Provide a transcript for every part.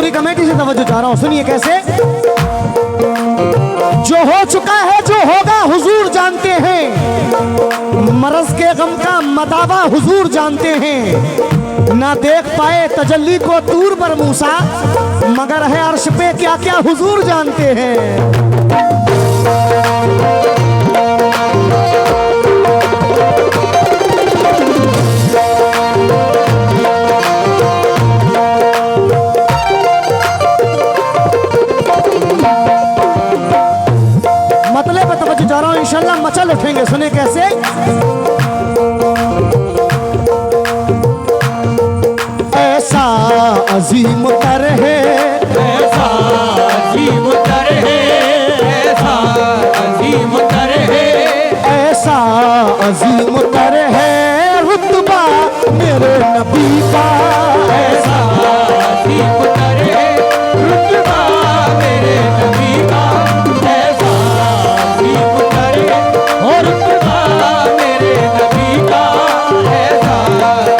पूरी कमेटी से तवज्जो चाह रहा हूं, सुनिए कैसे। जो हो चुका है जो होगा हुजूर जानते हैं, मरज के गम का मदावा हुजूर जानते हैं। ना देख पाए तजल्ली को दूर पर मूसा, मगर है अर्श पे क्या क्या हुजूर जानते हैं। मतलब पे तवज्जो चाह रहा हूं, इंशाल्लाह मचल उठेंगे। सुने कैसे। ऐसा अजीम तर है, ऐसा अजीम तर है, ऐसा अजीम तर है, ऐसा अजीम तर है रुतबा मेरे नबी का। ऐसा अजीम तर है रुतबा मेरे नबी का। ऐसा अजीम तर है और रुतबा मेरे नबी का। ऐसा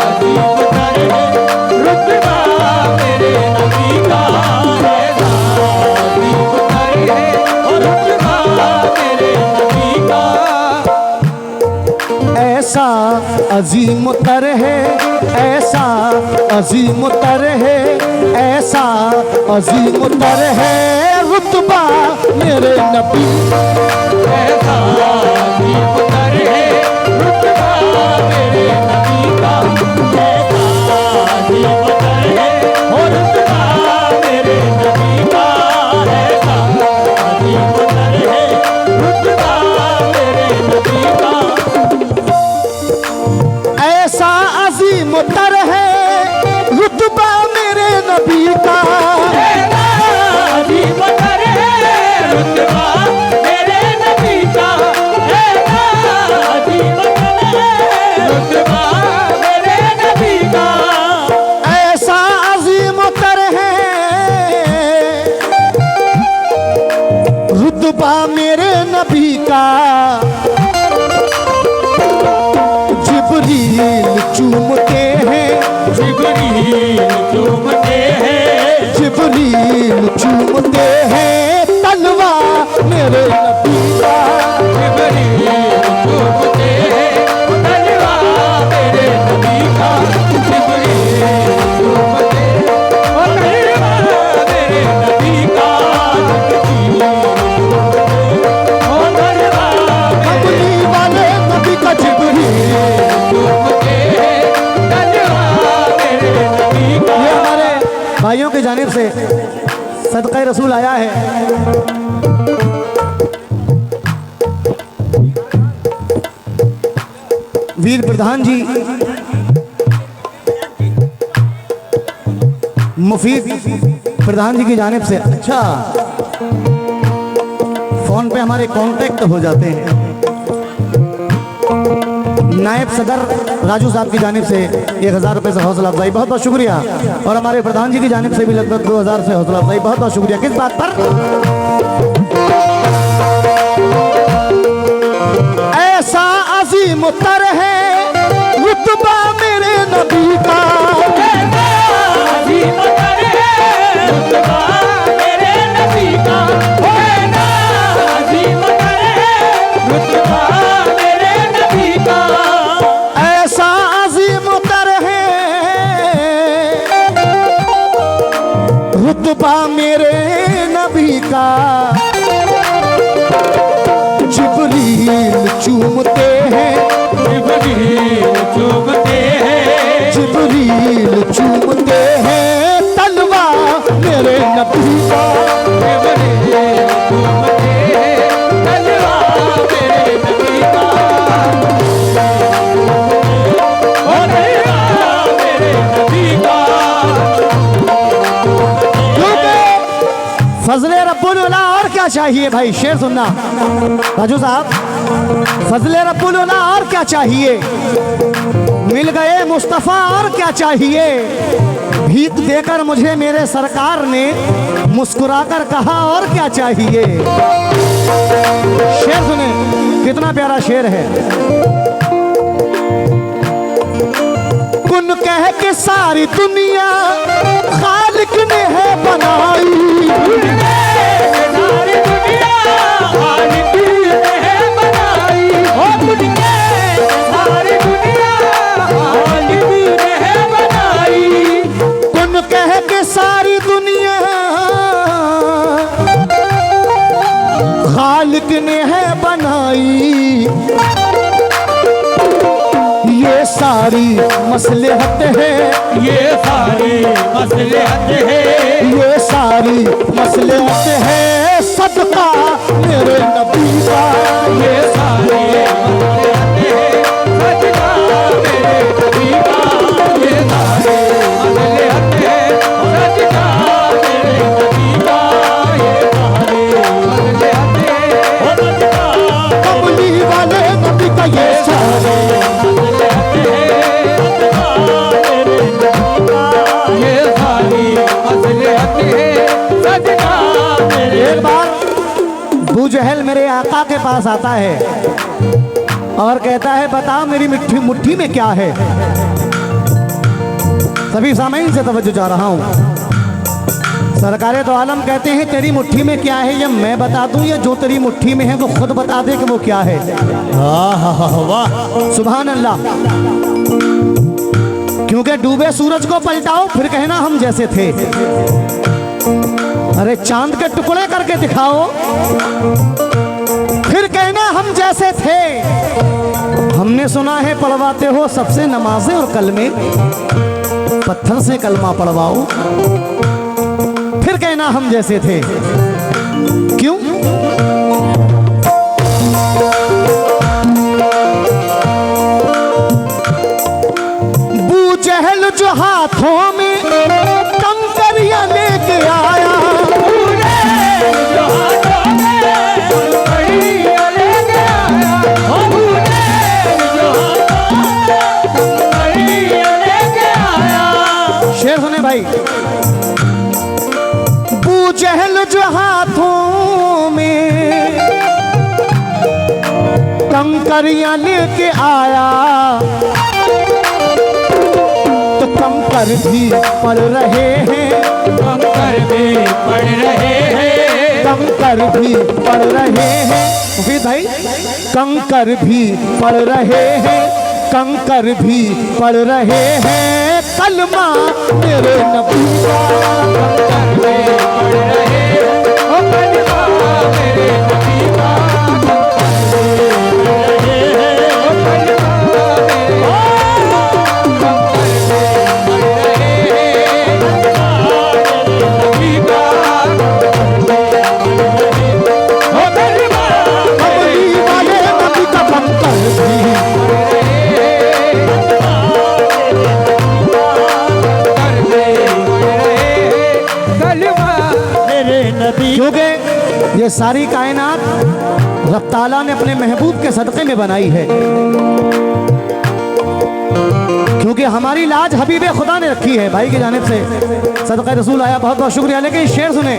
अजीम तर है रुतबा मेरे नबी का। ऐसा अजीम तर है और रुतबा मेरे नबी का। ऐसा अजीम तर है, ऐसा अजीम तर है, ऐसा अजीम तर है रुतबा मेरे नबी। ऐसा अजीम तर है रुतबा मेरे नबी का। ऐसा अजीम तर है और रुतबा मेरे नबी का। ऐसा अजीम तर है रुतबा मेरे नबी का। ऐसा अजीम तर है रुतबा मेरे नबी का। अजीम तर है रुतबा मेरे नबी का। अजीम तर है रुतबा मेरे नबी का। ऐसा अजीम तर है रुतबा मेरे नबी का। जिब्रील चूमते हैं, जिब्रील चूमते हैं, जिब्रील चूमते हैं तलवा मेरे नबी का। जिब्रील चूमते हैं तलवा मेरे नबी का। जिब्रील चूमते हैं तलवा मेरे नबी का। कमली वाले नबी का जिब्रील। चूमते हैं तलवा मेरे नबी का। ये हमारे भाइयों की जानिब से सदका रसूल आया है। वीर प्रधान जी, मुफीद प्रधान जी की जानिब से। अच्छा, फोन पे हमारे कांटेक्ट हो जाते हैं। नायब सदर राजू साहब की जानिब से 1000 रुपये से हौसला अफजाई, बहुत बहुत शुक्रिया। और हमारे प्रधान जी की जानिब से भी लगभग 2000 से हौसला अफजाई, बहुत बहुत शुक्रिया। किस बात पर? ऐसा अजीम तर है रुतबा मेरे नबी का। अजीम तर है रुतबा मेरे नबी का। अजीम तर है रुतबा मेरे नबी का। ऐसा अजीम तर है रुतबा मेरे नबी का। जिब्रील चूमते हैं, जिब्रील चूमते हैं, जिब्रील चूमते हैं तलवा मेरे नबी का। जिब्रील चूमते हैं तलवा मेरे नबी का। ओ तलवा मेरे नबी का। क्योंकि फजले रब्बुल उला और क्या चाहिए भाई, शेर सुनना राजू साहब। फजले रब्बुल उला और क्या चाहिए, मिल गए मुस्तफ़ा और क्या चाहिए। भीख देकर मुझे मेरे सरकार ने मुस्कुराकर कहा और क्या चाहिए। शेर सुने, कितना प्यारा शेर है। कुन कह के सारी दुनिया खालिक ने है बना दुनिया खालिक ने है बनाई, ये सारी मसलहत है, ये सारी मसलहत है, ये सारी मसलहत है, सदका मेरे नबी का। ये सारी मसलहत है, सदका मेरे नबी का। ये सारी मसलहत है, सदका मेरे नबी का। ये सारी मसलहत है, सदका कमली वाले नबी का। ये सारे ये सारी मसलहत है, सदका मेरे। एक बार अबू जहल मेरे आका के पास आता है और कहता है बता मेरी मुट्ठी में क्या है। सभी सामईन से तवज्जो जा रहा हूं। सरकारे तो आलम कहते हैं तेरी मुट्ठी में क्या है, या मैं बता दूं या जो तेरी मुट्ठी में है वो खुद बता दे कि वो क्या है। वाह सुभान अल्लाह। क्योंकि डूबे सूरज को पलटाओ फिर कहना हम जैसे थे, अरे चांद के टुकड़े करके दिखाओ फिर कहना हम जैसे थे। हमने सुना है पढ़वाते हो सबसे नमाजें और कलमे, पत्थर से कलमा पढ़वाओ फिर कहना हम जैसे थे। क्यों? बू जहल जो हाथों में कंकरियां लेके आया, शेर सुने भाई। बू जहल जो हाथों में कंकरियां लेके आया, तो कंकर भी पड़ रहे हैं, कंकर भी पड़ रहे हैं, कंकर भी पड़ रहे हैं। मुफीद भाई कंकर भी पड़ रहे हैं, कंकर भी पड़ रहे हैं, कलमा मेरे नबी का। कंकर भी पड़ रहे हैं, ओ कलमा मेरे नबी का। कंकर भी पड़ रहे हैं, ओ कलमा मेरे नबी का। कमली वाले नबी का कंकर भी क्योंकि ये सारी कायनात रब ताला ने अपने महबूब के सदक़े में बनाई है, क्योंकि हमारी लाज हबीब खुदा ने रखी है। भाई की जानिब से सदक़ा रसूल आया, बहुत बहुत शुक्रिया। लेकिन शेर सुने,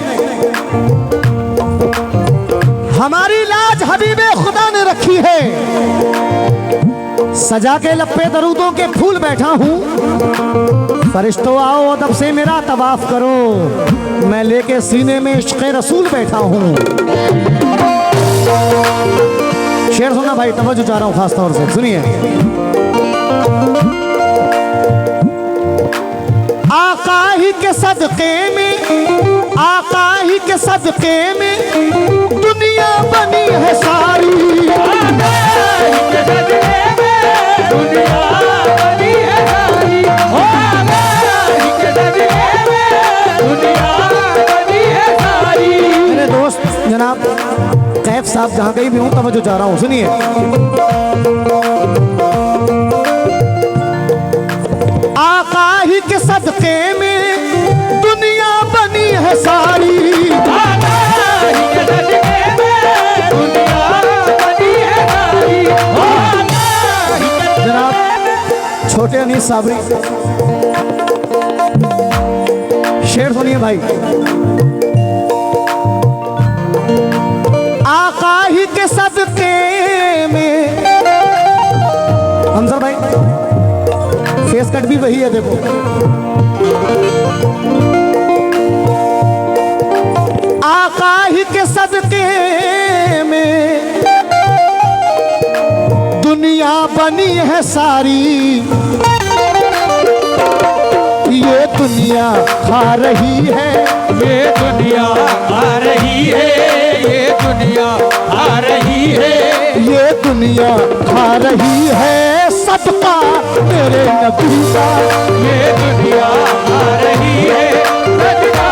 हमारी लाज हबीब खुदा ने रखी है, सजा के लप्पे दरूदों के फूल बैठा हूँ, फरिश्तों आओ अदब से मेरा तवाफ करो, मैं लेके सीने में इश्क़ रसूल बैठा हूँ। शेर सुनना भाई, तवज्जो चाह रहा हूँ खास तौर से, सुनिए। आका ही के सदक़े में, आका ही के सदक़े में दुनिया बनी है सारी, दुनिया बनी है सारी, दुनिया बनी है सारी। मेरे दोस्त जनाब कैफ साहब जहाँ कहीं भी हूँ तवज्जो चाह रहा हूँ, सुनिए। आका ही के सदक़े में दुनिया बनी है सारी, जनाब छोटे अनीस साबरी, शेर सुनिए भाई। आका ही के सदक़े में, हमसर भाई फेस कट भी वही है देखो। आका ही के सदक़े में दुनिया बनी है सारी, ये दुनिया खा रही है, ये दुनिया आ रही है, ये दुनिया आ रही है, ये दुनिया खा रही है सदका मेरे नबी का। ये दुनिया आ रही है सदका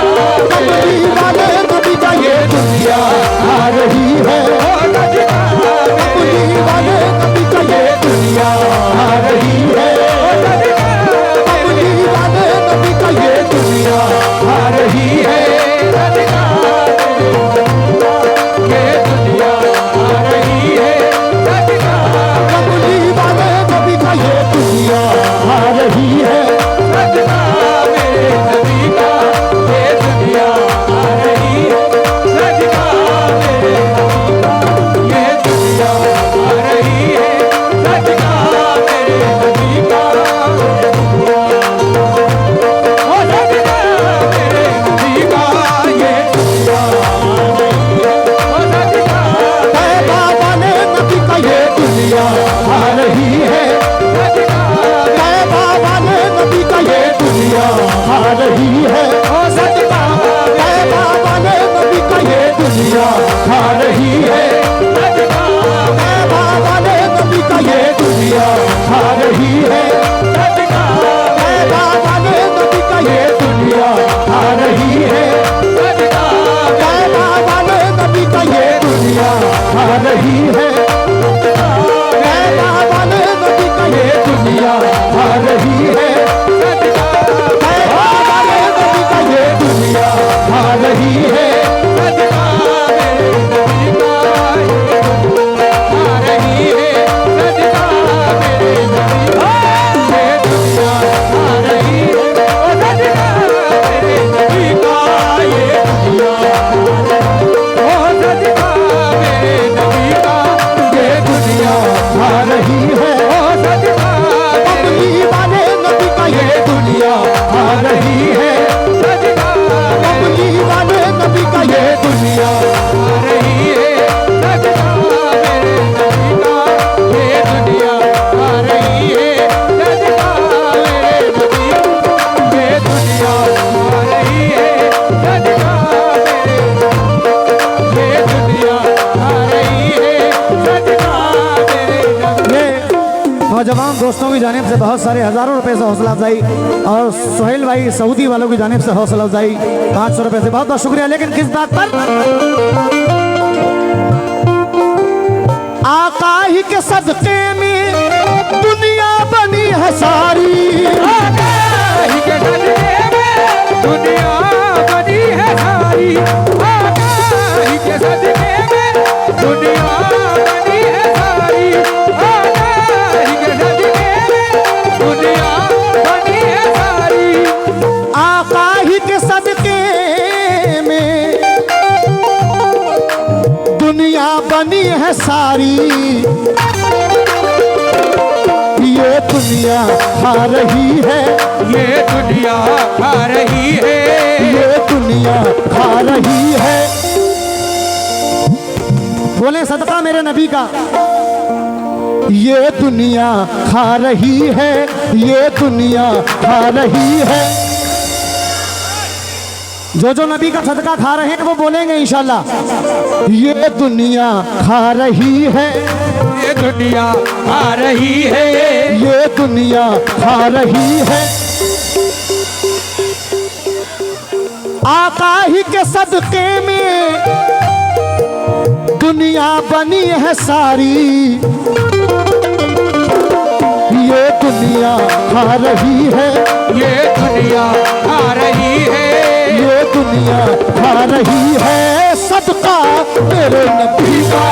कमली वाले नबी का ये दुनिया खा रही है, कमली वाले नबी का ये दुनिया खा रही है, कमली वाले नबी का ये दुनिया खा रही है। ये दुनिया आ रही है सदका कमली वाले नबी का ये दुनिया खा रही है, सदका मेरे नबी का। ये दुनिया आ रही है सदका मेरे नबी का। ये दुनिया आ रही है सदका मेरे नबी का। ओ सदका मेरे नबी का। ये दुनिया आ रही है ओ सदका तैबा वाले नबी का ये दुनिया खा रही है, तैबा वाले नबी का ये दुनिया खा रही है, ओ सदका तैबा वाले नबी का ये दुनिया खा रही है, सदका तैबा वाले नबी का ये दुनिया खा रही है, सदका तैबा वाले नबी का ये दुनिया खा रही है, सदका तैबा वाले नबी का ये दुनिया खा रही है, तैबा वाले नबी का ये दुनिया खा रही है, सदका तैबा वाले नबी का ये दुनिया खा रही है। सदका मेरे नबी का। आ रही है सदका मेरे नबी का। ये दुनिया आ रही है ओ सदका मेरे नबी का। ये दुनिया ओ सदका मेरे नबी का। ये दुनिया खा रही है, ओ सदका कमली वाले नबी का ये दुनिया खा रही है, सदका कमली वाले नबी का ये दुनिया आ रही है सदका मेरे नबी का। ये दुनिया आ रही है सदका मेरे नबी का। ये दुनिया आ रही है सदका मेरे नबी। ये दुनिया आ रही है सदका मेरे नबी। ये नौजवान दोस्तों की जानिब से बहुत सारे हजारों रुपए से हौसला अफजाई और सुहेल भाई सऊदी वालों की जानिब से हौसला अफजाई 500 रुपए से बहुत बहुत शुक्रिया। लेकिन किस बात पर? आका ही के सदके में दुनिया बनी है सारी, आगाही के सदके में दुनिया बनी है सारी। आगाही के सदके में दुनिया बनी है सारी। आगाही के सदके में दुनिया बनी है सारी। आका ही के सदके में दुनिया बनी है सारी, ये दुनिया खा रही है, ये दुनिया आ रही है। ये दुनिया खा रही है। बोले सदका मेरे नबी का। ये दुनिया खा रही है, ये दुनिया खा रही है। जो जो नबी का सदका खा रहे हैं वो बोलेंगे इंशाल्लाह। ये दुनिया खा रही है, ये दुनिया आ रही है। ये दुनिया खा रही है। आका ही के सदके में दुनिया बनी है सारी, ये दुनिया खा रही है, ये दुनिया आ रही है। ये दुनिया खा रही है सदका मेरे नबी का।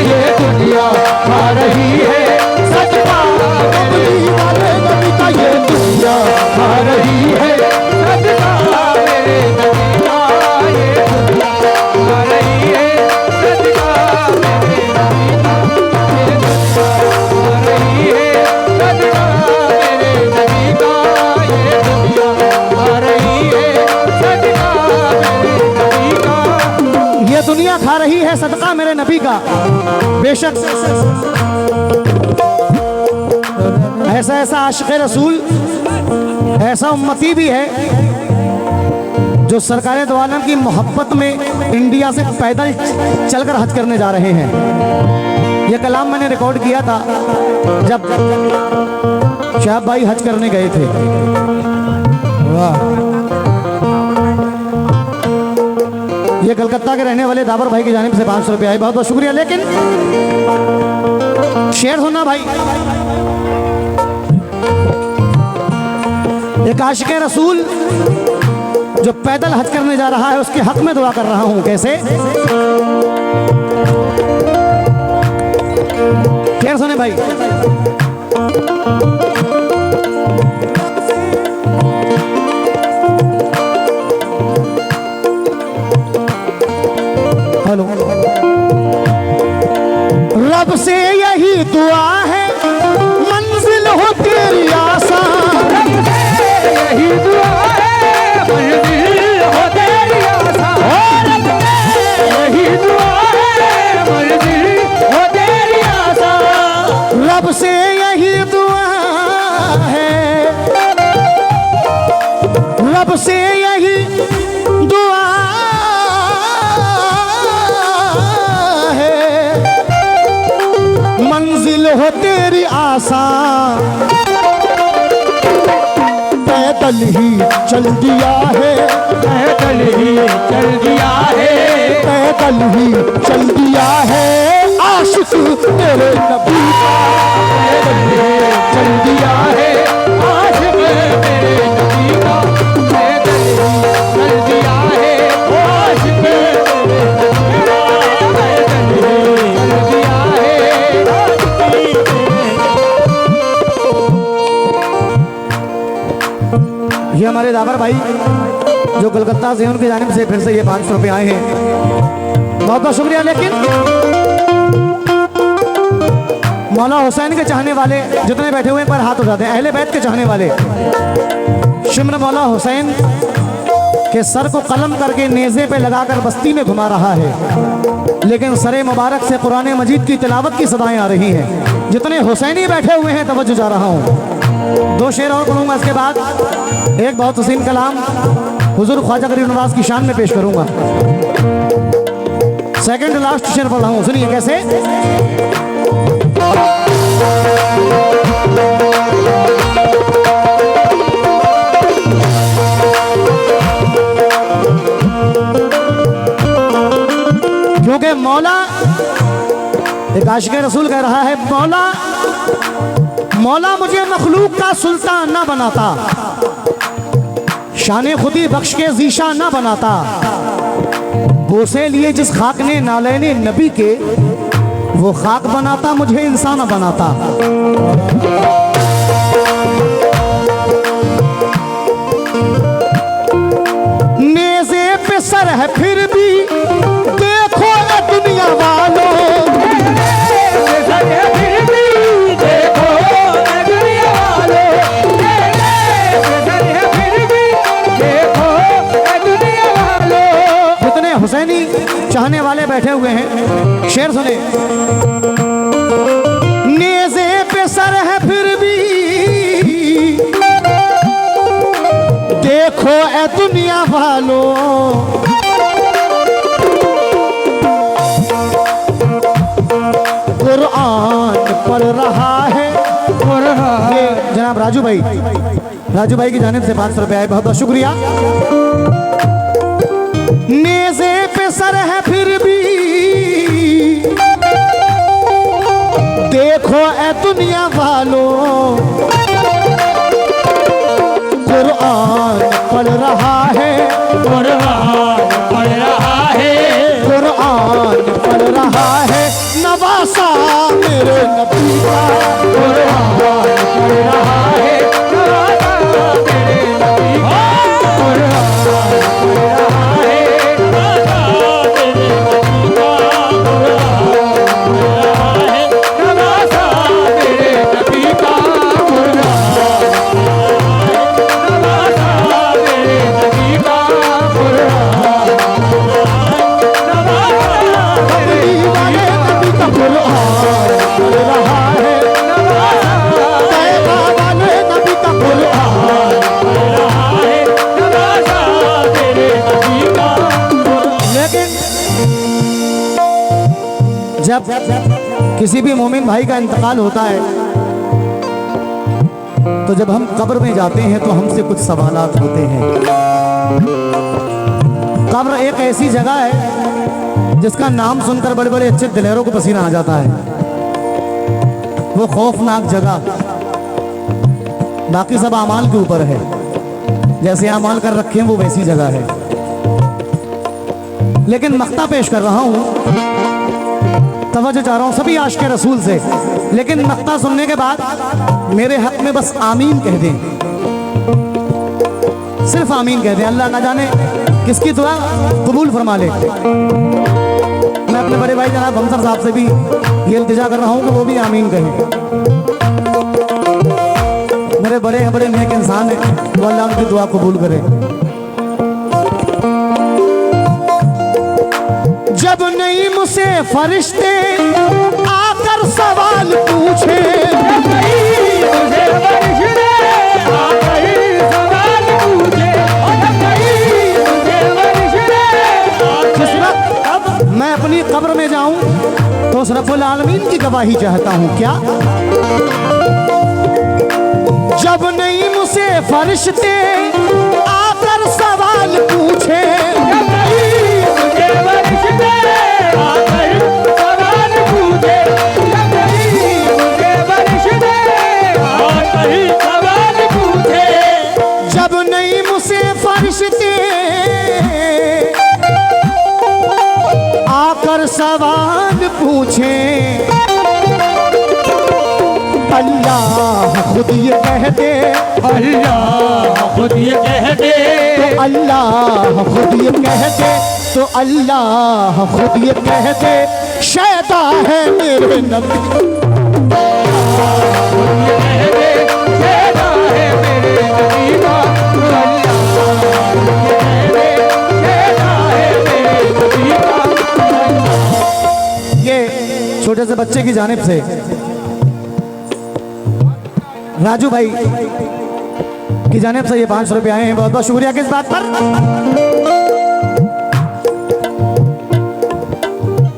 ये दुनिया खा रही है सदका कमली वाले नबी का। ये दुनिया खा रही है सदका मेरे नबी का। ये दुनिया आ रही है सदका मेरे नबी का। ये दुनिया आ रही है सदका मेरे नबी का। ये दुनिया आ रही है सदका मेरे नबी का। ये दुनिया खा रही है सदका मेरे नबी का। बेशक ऐसा ऐसा आशिक़ रसूल ऐसा उम्मती भी है जो सरकार दो आलम की मोहब्बत में इंडिया से पैदल चलकर हज करने जा रहे हैं। यह कलाम मैंने रिकॉर्ड किया था जब शाहब भाई हज करने गए थे। वाह, ये कलकत्ता के रहने वाले दाबर भाई की जानिब से 500 रुपये आए, बहुत बहुत शुक्रिया। लेकिन शेर सुनना भाई, एक आशिक रसूल जो पैदल हज करने जा रहा है उसके हक में दुआ कर रहा हूं। कैसे? शेर सुने भाई। हेलो, रब से यही दुआ है मंजिल हो तेरी आसान, यही दुआ है मंजिल हो तेरी आसान, यही दुआ है मंजिल हो तेरी आसान। रब से यही दुआ है, रब से यही दुआ है मंजिल हो तेरी आसान। पैदल ही चल दिया है, पैदल ही चल दिया है, पैदल ही चल दिया है आशिक तेरे नबी का। पैदल ही चल दिया है आशिक मेरे नबी का, पैदल ही चल दिया है आशिक मेरे नबी का, पैदल ही चल दिया है आशिक मेरे। ये हमारे दावर भाई जो कलकत्ता से उनकी जानिब से फिर से ये 500 रुपये आए हैं, बहुत बहुत शुक्रिया। लेकिन मौला हुसैन के चाहने वाले जितने बैठे हुए हैं पर हाथ उठाते हैं, अहले बैत के चाहने वाले, शिम्र मौला हुसैन के सर को कलम करके नेज़े पे लगाकर बस्ती में घुमा रहा है, लेकिन सरे मुबारक से कुरान मजीद की तिलावत की सदाएं आ रही हैं। जितने हुसैनी बैठे हुए हैं तवज्जो जा रहा हूँ। 2 शेर और पढ़ूंगा, इसके बाद एक बहुत हसीन कलाम हुजूर ख्वाजा गरीब नवाज की शान में पेश करूंगा। सेकंड लास्ट शेर पढ़ रहा हूँ, सुनिए कैसे। क्योंकि मौला, एक आशिक रसूल कह रहा है, मौला मौला मुझे मखलूक का सुल्तान ना बनाता, शान खुदी बख्श के जीशा ना बनाता, बोसे लिए जिस खाक ने नालैने नबी के, वो खाक बनाता मुझे इंसान बनाता। नेज़े पे सर है फिर भी देखो ना दुनिया वालों, हुसैनी चाहने वाले बैठे हुए हैं, शेर सुने। नेज़े पे सर है फिर भी देखो ए दुनिया वालों, कुरान पढ़ रहा है। ये जनाब राजू भाई की जानिब से 500 रुपये आए, बहुत बहुत शुक्रिया। नेज़े पे सर है फिर भी देखो ए दुनिया वालों, कुरान पढ़ रहा है, कुरान पढ़ रहा है, कुरान पढ़ रहा है नवासा मेरे नबी का, कुरान पढ़ रहा है नवासा मेरे नबी का, कुरान जब किसी भी मोमिन भाई का इंतकाल होता है तो जब हम कब्र में जाते हैं तो हमसे कुछ सवालात होते हैं। कब्र एक ऐसी जगह है जिसका नाम सुनकर बड़े बड़े अच्छे दिलेरों को पसीना आ जाता है। वो खौफनाक जगह बाकी सब आमाल के ऊपर है, जैसे आमाल कर रखे हैं वो वैसी जगह है। लेकिन मक्ता पेश कर रहा हूं, तवज्जो चाह रहा हूं सभी आशिक़ रसूल से, लेकिन मक्ता सुनने के बाद मेरे हक में बस आमीन कह दें, सिर्फ आमीन कह दें। अल्लाह ना जाने किसकी दुआ कबूल फरमा ले। मैं अपने बड़े भाई जनाब हमसर साहब से भी ये इल्तिजा कर रहा हूं कि वो भी आमीन कहें। मेरे बड़े नेक इंसान हैं, वो अल्लाह उनकी दुआ कबूल करे। जब नहीं मुझसे फरिश्ते आकर सवाल पूछे, जिस वक्त मैं अपनी कब्र में जाऊं तो उस रब्बुल आलमीन की गवाही चाहता हूं। क्या जब नहीं मुझसे फरिश्ते आकर सवाल पूछे, जब नहीं मुझसे फरिश्ते आकर सवाल पूछे, अल्लाह खुद ये कह दे, अल्लाह खुद ये कह दे, तो अल्लाह खुद ये कह दे, तो अल्लाह खुद ये कह दे, शैदा है मेरे नबी, खुद ये कह दे, शैदा है मेरे नबी का, अल्लाह खुद ये कह दे, शैदा है मेरे नबी का। ये छोटे से बच्चे की जानिब से राजू भाई की जानिब से ये 500 रुपये आए हैं। बहुत बहुत शुक्रिया। किस बात पर?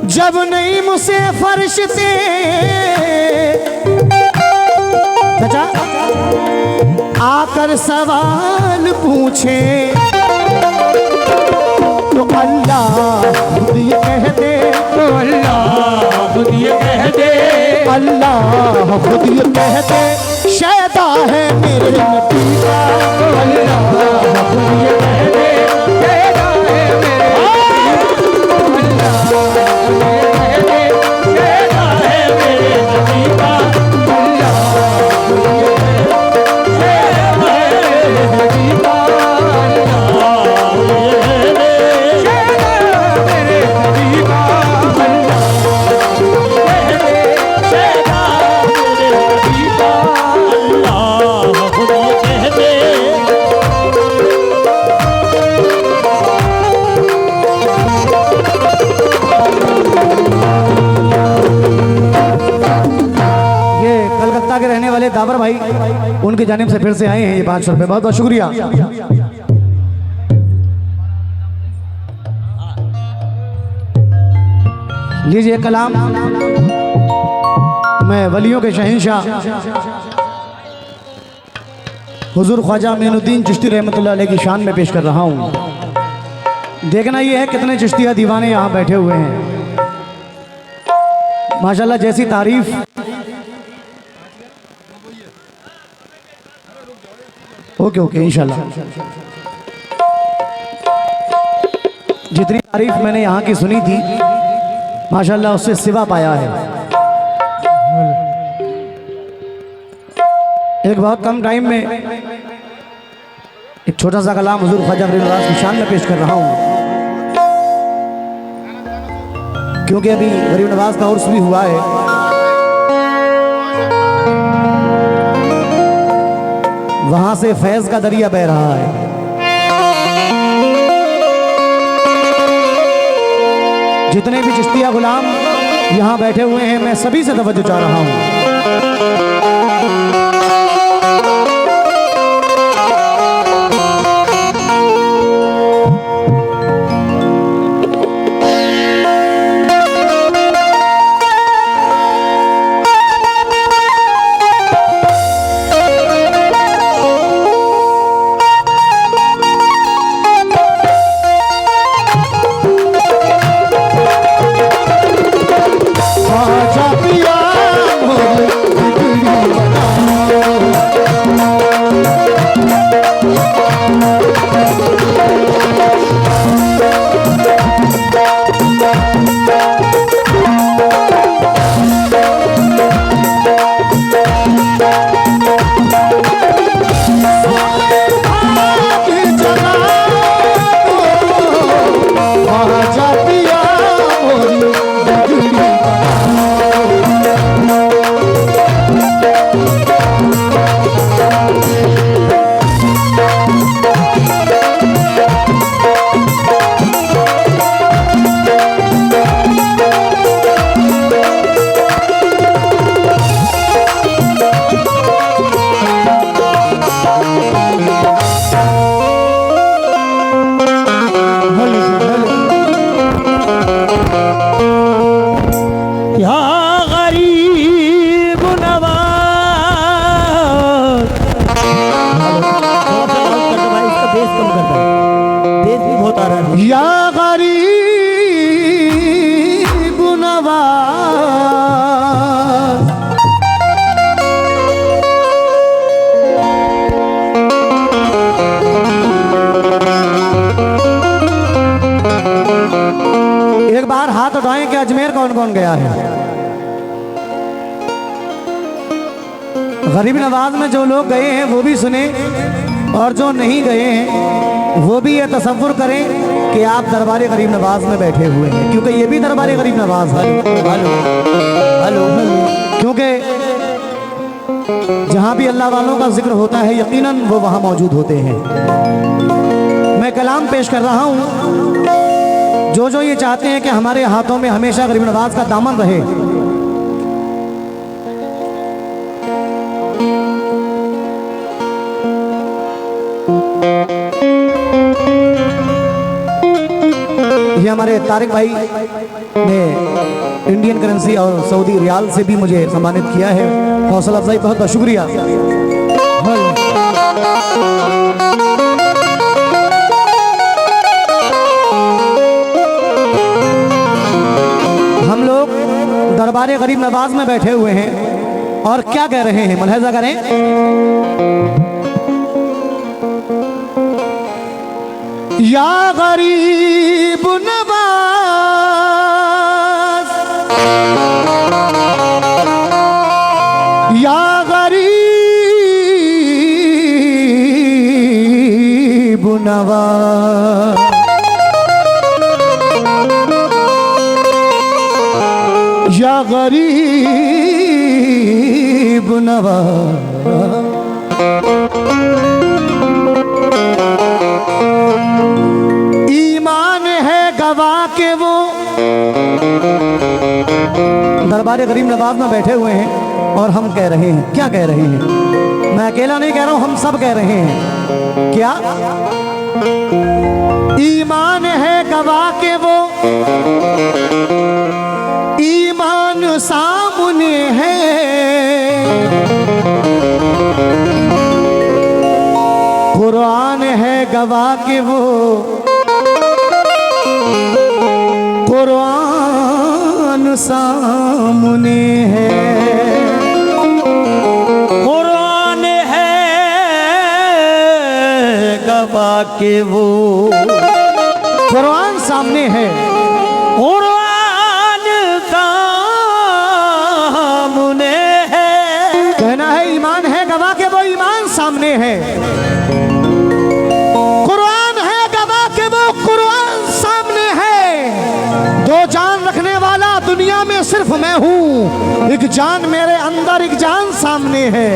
जब नहीं मुझसे फरिश्ते चाचा आकर सवाल पूछे, तो अल्लाह खुद ये कह दे, तो अल्लाह खुद ये कह दे, अल्लाह खुद ये कह दे, शैदा है मेरे नबी का, अल्लाह खुद ये कह दे, शैदा है मेरे नबी का, अल्लाह खुद ये कह दे, शैदा है मेरे नबी का, अल्लाह खुद ये कह दे, शैदा है मेरे नबी का, अल्लाह खुद ये कह दे, शैदा है मेरे नबी का, अल्लाह खुद ये कह दे, शैदा है मेरे नबी का, अल्लाह खुद ये कह दे। ये कलकत्ता के रहने वाले दावर भाई, उनकी जानिब से फिर से आए हैं ये 500 रुपये। बहुत बहुत शुक्रिया। लीजिए कलाम मैं वलियों के शहंशाह हुजूर ख्वाजा मोइनुद्दीन चिश्ती रहमतुल्लाह अलैह की शान में पेश कर रहा हूँ। देखना ये है कितने चिश्तिया दीवाने यहाँ बैठे हुए हैं। माशाल्लाह जैसी तारीफ ओके इंशाल्लाह। जितनी तारीफ मैंने यहाँ की सुनी थी माशाल्लाह उससे सिवा पाया है। एक बहुत कम टाइम में एक छोटा सा कलाम हुजूर ख्वाजा गरीब नवाज की शान में पेश कर रहा हूँ, क्योंकि अभी गरीब नवाज का उर्स भी हुआ है। वहां से फैज का दरिया बह रहा है। जितने भी चिश्तिया गुलाम यहाँ बैठे हुए हैं मैं सभी से तवज्जो चाह रहा हूँ। या गरीब नवाज। एक बार हाथ उठाएं कि अजमेर कौन कौन गया है। गरीब नवाज में जो लोग गए हैं वो भी सुने, और जो नहीं गए हैं वो भी ये तसव्वुर करें कि आप दरबार गरीब नवाज में बैठे हुए हैं, क्योंकि ये भी दरबार गरीब नवाज है। हेलो हेलो, क्योंकि जहाँ भी अल्लाह वालों का जिक्र होता है यकीनन वो वहाँ मौजूद होते हैं। मैं कलाम पेश कर रहा हूँ, जो ये चाहते हैं कि हमारे हाथों में हमेशा गरीब नवाज का दामन रहे, ये हमारे तारिक भाई ने इंडियन करेंसी और सऊदी रियाल से भी मुझे सम्मानित किया है। हौसला अफजाई, बहुत बहुत शुक्रिया। हम लोग दरबार गरीब नवाज में बैठे हुए हैं और क्या कह रहे हैं, मुलाहिजा करें। या गरीब नवाज, या गरीब नवाज, या गरीब नवाज। गवा के वो दरबार गरीब नवाज में बैठे हुए हैं और हम कह रहे हैं, क्या कह रहे हैं, मैं अकेला नहीं कह रहा हूं, हम सब कह रहे हैं। क्या ईमान है गवा के वो, ईमान सामने है, कुरान है गवा के वो, कुरान सामने है, कुरान है गवा के वो, कुरान सामने है, कुरान सामने है। कहना है ईमान है गवा के वो, ईमान सामने है, कुरान है गवा के वो, कुरान सामने है। दो जान रखने वाला दुनिया में सिर्फ मैं हूँ, एक जान मेरे अंदर, एक जान सामने है।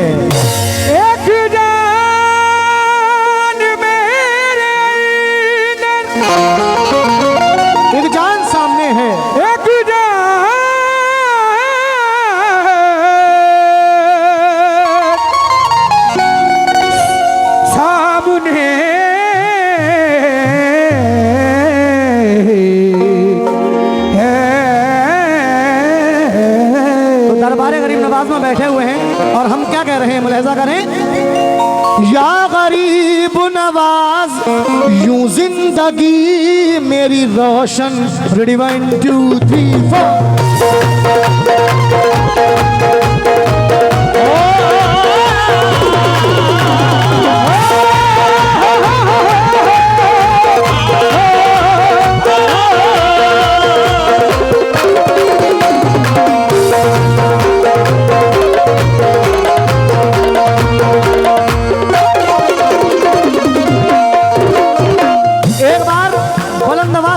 एक जान मेरे अंदर, एक जान सामने है, एक जान सामने में बैठे हुए हैं और हम क्या कह रहे हैं, मुलाहिजा करें। या गरीब नवाज, यूं जिंदगी मेरी रोशन। रेडी 1 2 3 4।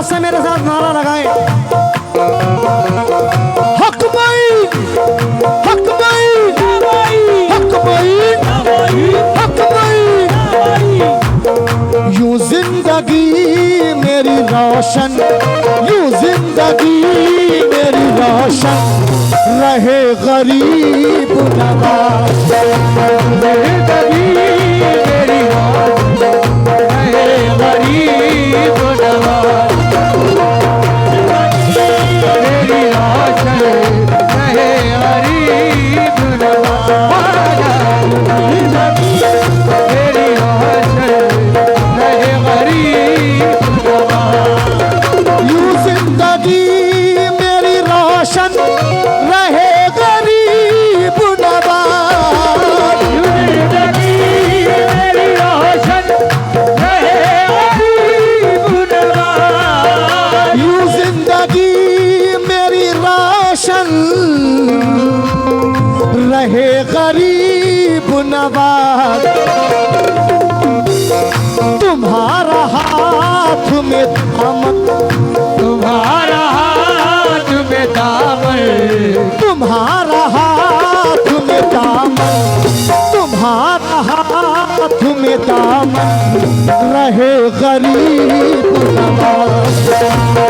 से मेरे साथ नारा लगाएं, हक मईन, हक मईन, हक मईन, हक मईन। यूं जिंदगी मेरी रोशन, यूं जिंदगी मेरी रोशन रहे गरीब नवाज, जिंदगी मेरी रोशन रहे गरीब नवाज। गरीब नवाज। में दामन, तुम्हारा हाथ में दामन, तुम्हारा हाथ में दामन, तुम्हारा हाथ में दामन, रहे गरीब नवाज।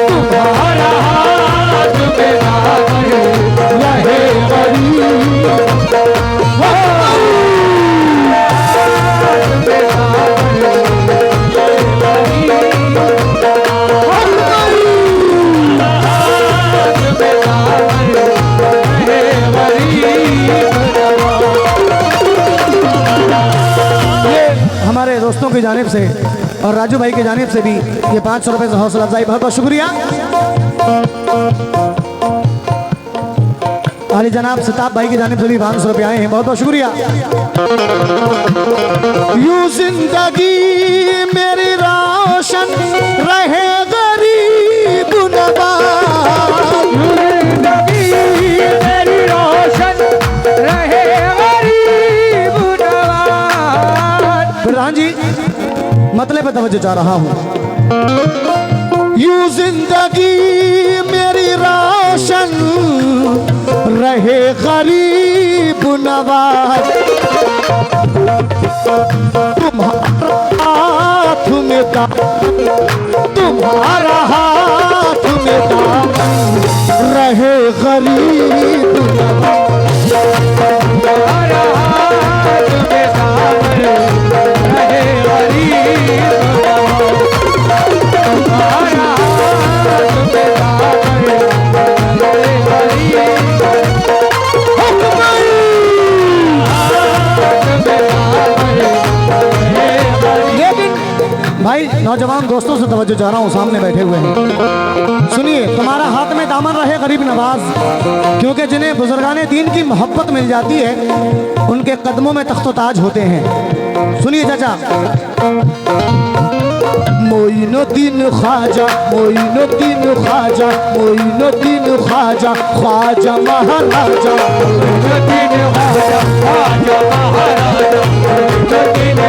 तुम्हारा हाथ में दामन, रहे गरीब, हमारे दोस्तों की जानिब से और राजू भाई की जानिब से भी ये 500 रुपए से हौसला अफजाई, बहुत बहुत शुक्रिया। आली जनाब सिताब भाई की जानिब से भी 500 रुपए आए हैं, बहुत बहुत शुक्रिया। यूं जिंदगी मेरी रोशन रहे गरीब नवाज, जिंदगी मेरी रोशन रहे गरीब नवाज। प्रधान जी मतलब पे तवज्जो चाह रहा हूँ। यूं जिंदगी मेरी रोशन रहे गरीब नवाज, तुम्हारा हाथ में दामन, तुम्हारा हाथ में दामन, रहे गरीब नवाज। तुम्हारा हाथ में दामन, रहे गरीब नवाज। तुम्हारा हाथ में दामन, रहे गरीब, लेकिन भाई नौजवान दोस्तों से तवज्जो चाह रहा हूँ, सामने बैठे हुए हैं, सुनिए। तुम्हारा हाथ में दामन रहे गरीब नवाज, क्योंकि जिन्हें बुजुर्गाने दीन की मोहब्बत मिल जाती है उनके कदमों में तख्तो ताज होते हैं। सुनिए चाचा। मोइनुद्दीन ख्वाजा, मोइनुद्दीन ख्वाजा, मोइनुद्दीन ख्वाजा, ख्वाजा महाराजा, मोइनुद्दीन ख्वाजा, ख्वाजा महाराजा, मोइनुद्दीन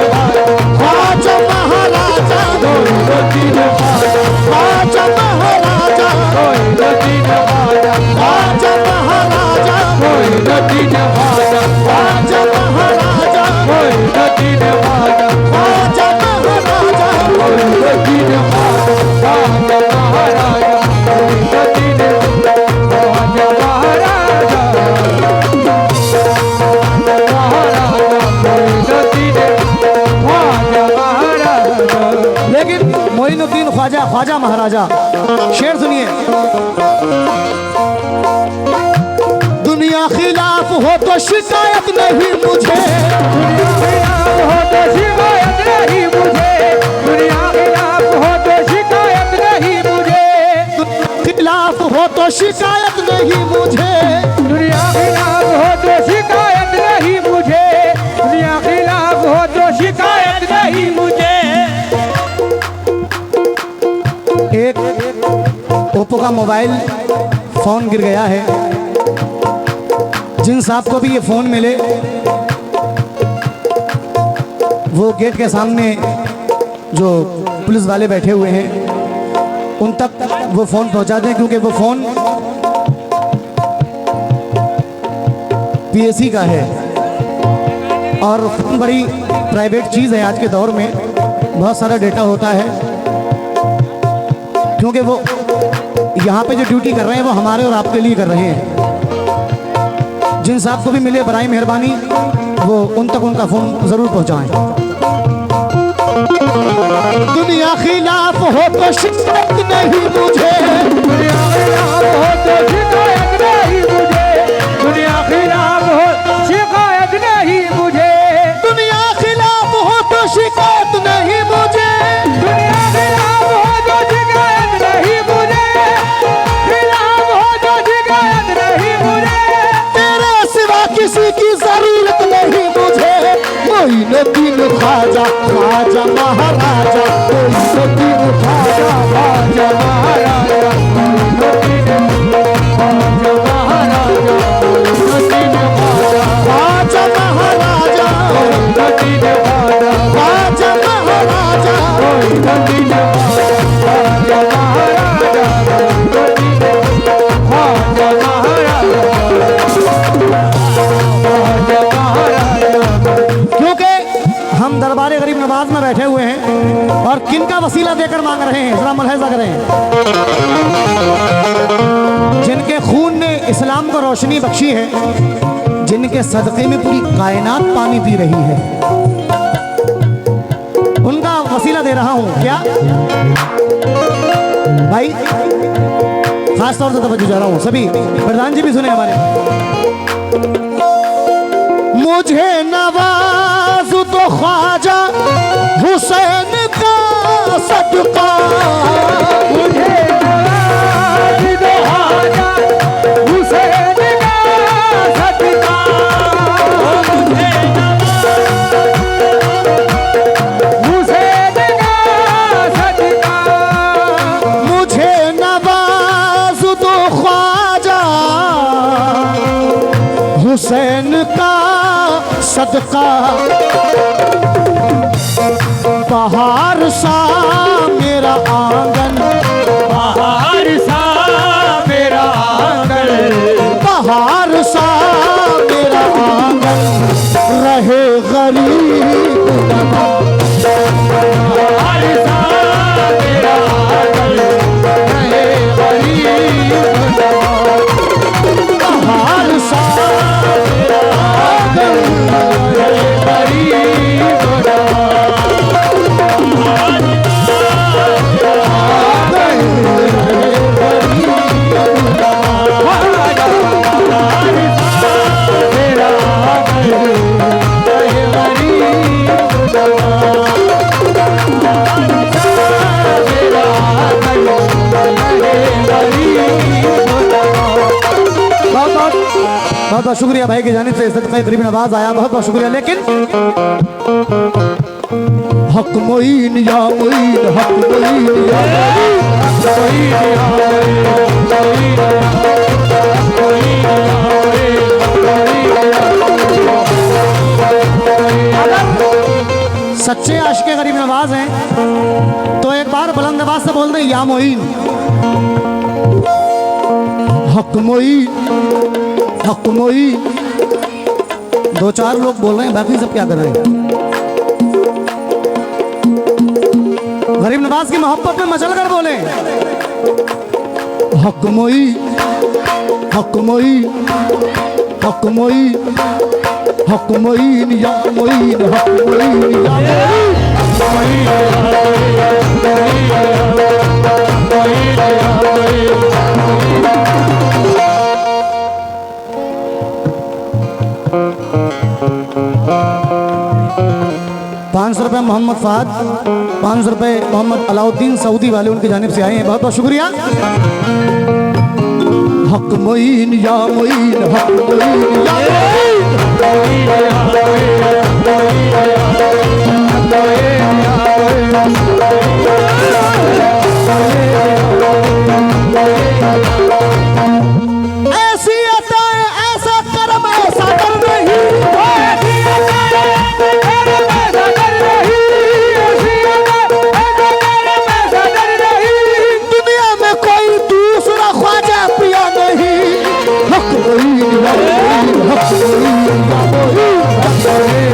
ख्वाजा महाराजा, मोइनुद्दीन ख्वाजा, ख्वाजा महाराजा, मोइनुद्दीन ख्वाजा, ख्वाजा महाराजा, मोइनुद्दीन ख्वाजा, ख्वाजा महाराजा, मोइनुद्दीन ख्वाजा, ख्वाजा महाराजा, मोइनुद्दीन ख्वाजा, ख्वाजा महाराजा, मोइनुद्दीन ख्वाजा महाराजा, लेकिन मोइनुद्दीन ख्वाजा, ख्वाजा महाराजा, शेर सुनिए। दुनिया खिलाफ हो तो शिकायत नहीं मुझे, हो तो शिकायत नहीं मुझे, दुनिया खिलाफ हो तो शिकायत नहीं मुझे, खिलाफ हो तो शिकायत नहीं मुझे, दुनिया खिलाफ हो तो शिकायत नहीं मुझे, दुनिया खिलाफ हो तो शिकायत नहीं मुझे। एक ओप्पो का मोबाइल फोन गिर गया है, जिन साहब को भी ये फोन मिले वो गेट के सामने जो पुलिस वाले बैठे हुए हैं उन तक वो फोन पहुंचा दें, क्योंकि वो फोन पीएससी का है और फोन बड़ी प्राइवेट चीज़ है। आज के दौर में बहुत सारा डेटा होता है, क्योंकि वो यहाँ पे जो ड्यूटी कर रहे हैं वो हमारे और आपके लिए कर रहे हैं। जिन साहब को भी मिले बराए मेहरबानी वो उन तक उनका फोन जरूर पहुंचाएं। दुनिया खिलाफ हो तो शिकायत नहीं मुझे, दुनिया खिलाफ हो तो शिकायत नहीं मुझे, दुनिया खिलाफ हो तो शिकायत नहीं मुझे, दुनिया खिलाफ हो तो शिकायत नहीं मुझे, दुनिया खिलाफ हो तो शिकायत नहीं मुझे, खिलाफ हो तो शिकायत नहीं मुझे, तेरे सिवा किसी की जरूरत नहीं मुझे। मोइनुद्दीन ख्वाजा, ख्वाजा महाराजा, मोइनुद्दीन ख्वाजा, ख्वाजा महाराजा, रहे हैं, जरा मुलाहिजा करें। जिनके खून ने इस्लाम को रोशनी बख्शी है, जिनके सदक़े में पूरी कायनात पानी पी रही है, उनका वसीला दे रहा हूं। क्या भाई, खास तौर से तवज्जो जा रहा हूं, सभी प्रधान जी भी सुने हमारे। मुझे नवाज तो ख्वाजा हुसैन का सदका, मुझे नवाज दो ख्वाजा हुसैन का सदका, मुझे हुसैन का सदका, मुझे नवाज तो ख्वाजा हुसैन का सदका। बाहर सा मेरा आंगन, बाहर सा मेरा आंगन, बाहर सा मेरा आंगन, रहे गरीब बाहर सा मेरा आंगन, रहे गरीब बाहर सा मेरा आंगन, रहे गरीब बहुत बहुत शुक्रिया भाई की जानिब से सदक़े करीब नवाज आया, बहुत बहुत शुक्रिया। लेकिन हक मोइन या मोइन, हक मोइन या सच्चे आशिक़े गरीब नवाज हैं तो एक बार बुलंद आवाज से बोल दें, या मोइन, हक मोइन, हक मोइन। दो चार लोग बोल रहे हैं, बाकी सब क्या कर रहे हैं? गरीब नवाज की मोहब्बत में मचल कर बोले, हक मोइन, हक मोइन, हक मोइन, हक मोइन या मोइन, हक मोइन या ₹500 मोहम्मद फाद, ₹500 मोहम्मद अलाउद्दीन सऊदी वाले उनकी जानिब से आए हैं, बहुत बहुत शुक्रिया। हक मोइन या मोइन, हक मोइन या ऐसी अताएं, ऐसा करम, ऐसा कर नहीं, दुनिया में कोई दूसरा ख्वाजा पिया नहीं। हक मोइन या मोइन, हक मोइन या मोइन,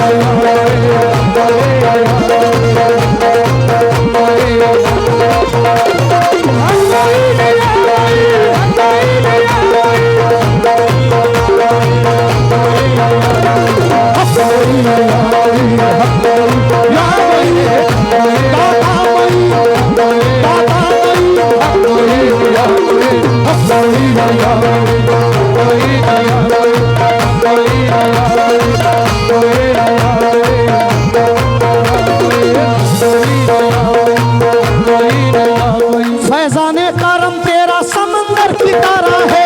फैजाने करम तेरा समंदर की तरह है,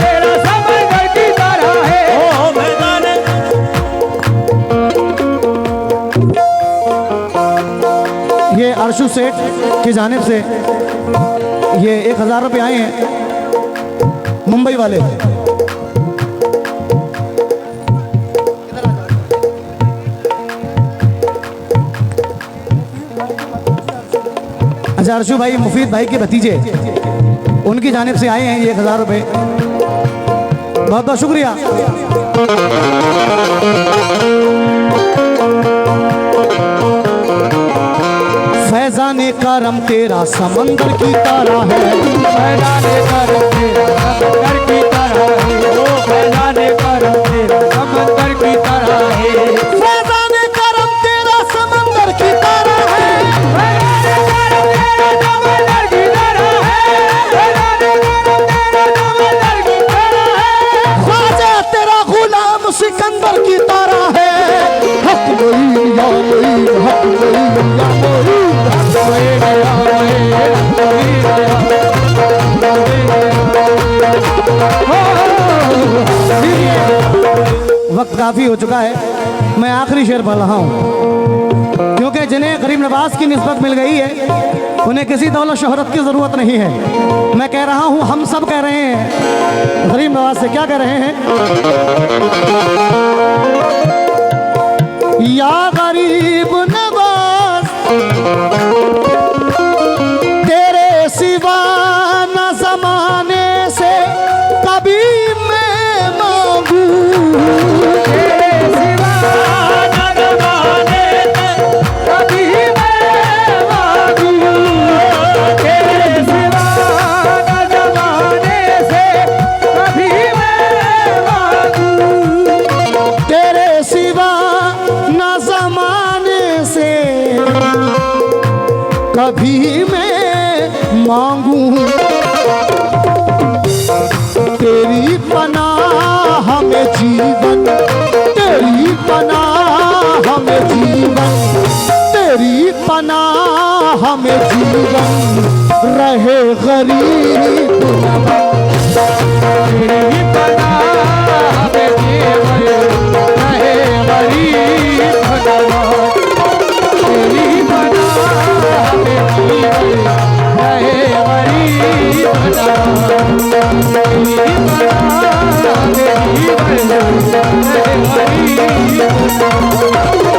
तेरा समंदर की तरह है, ओ मैदाने। ये अर्शु सेठ की जानिब से ये 1000 रुपये आए हैं, मुंबई वाले। अच्छा, अर्शु भाई मुफीद भाई के भतीजे, उनकी जानिब से आए हैं ये 1000 रुपये, बहुत बहुत शुक्रिया। फैजान फैजाने करम तेरा समंदर की तरह है। फैजाने करम तेरा समंदर की तरह है। ओ फैजाने करम तेरा समंदर की तरह है। फैजाने करम तेरा समंदर की तरह है। फैजाने करम तेरा समंदर की तरह है। फैजाने करम तेरा समंदर की तरह है। ख्वाजा तेरा गुलाम सिकंदर की तरह है। हक मोइन या मोइन, हक मोइन या मोइन, हक मोइन या मोइन, हक मोइन या मोइन। वक्त काफी हो चुका है, मैं आखिरी शेर पढ़ रहा हूँ, क्योंकि जिन्हें गरीब नवाज की निस्बत मिल गई है उन्हें किसी दौलत शोहरत की जरूरत नहीं है। मैं कह रहा हूँ, हम सब कह रहे हैं, गरीब नवाज से क्या कह रहे हैं? या गरीब नवाज तेरे सिवा न जमाने से कभी मैं मांगू। तेरे सिवा न जमाने से कभी मैं मांगू। तेरे सिवा न जमाने से कभी मैं मांगू। तेरे सिवा न जमाने से कभी मैं मांगू। तेरी पनाह में जीवन, तेरी पनाह में जीवन, तेरी पनाह में जीवन रहे गरीब नवाज। तेरी पनाह में जीवन रहे गरीब नवाज। तेरी पनाह में जीवन रहे गरीब नवाज। तेरी पनाह में जीवन रहे गरीब नवाज।